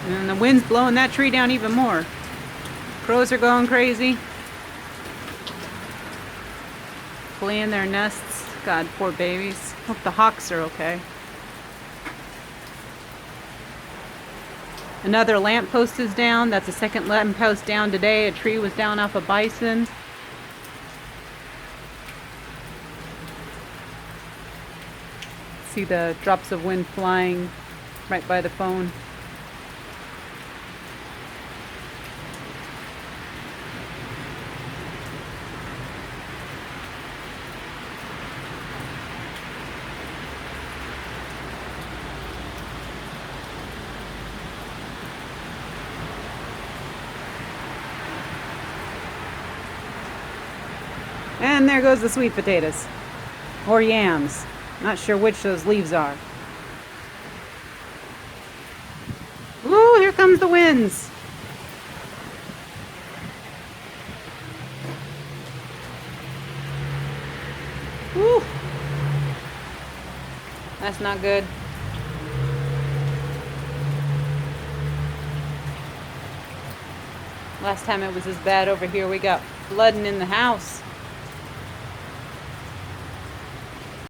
And the wind's blowing that tree down even more. Crows are going crazy. Fleeing their nests. God, poor babies. Hope the hawks are okay. Another lamppost is down. That's the second lamppost down today. A tree was down off a bison. See the drops of wind flying right by the phone. And there goes the sweet potatoes. Or yams. Not sure which those leaves are. Ooh, here comes the winds. Ooh. That's not good. Last time it was as bad over here, we got flooding in the house.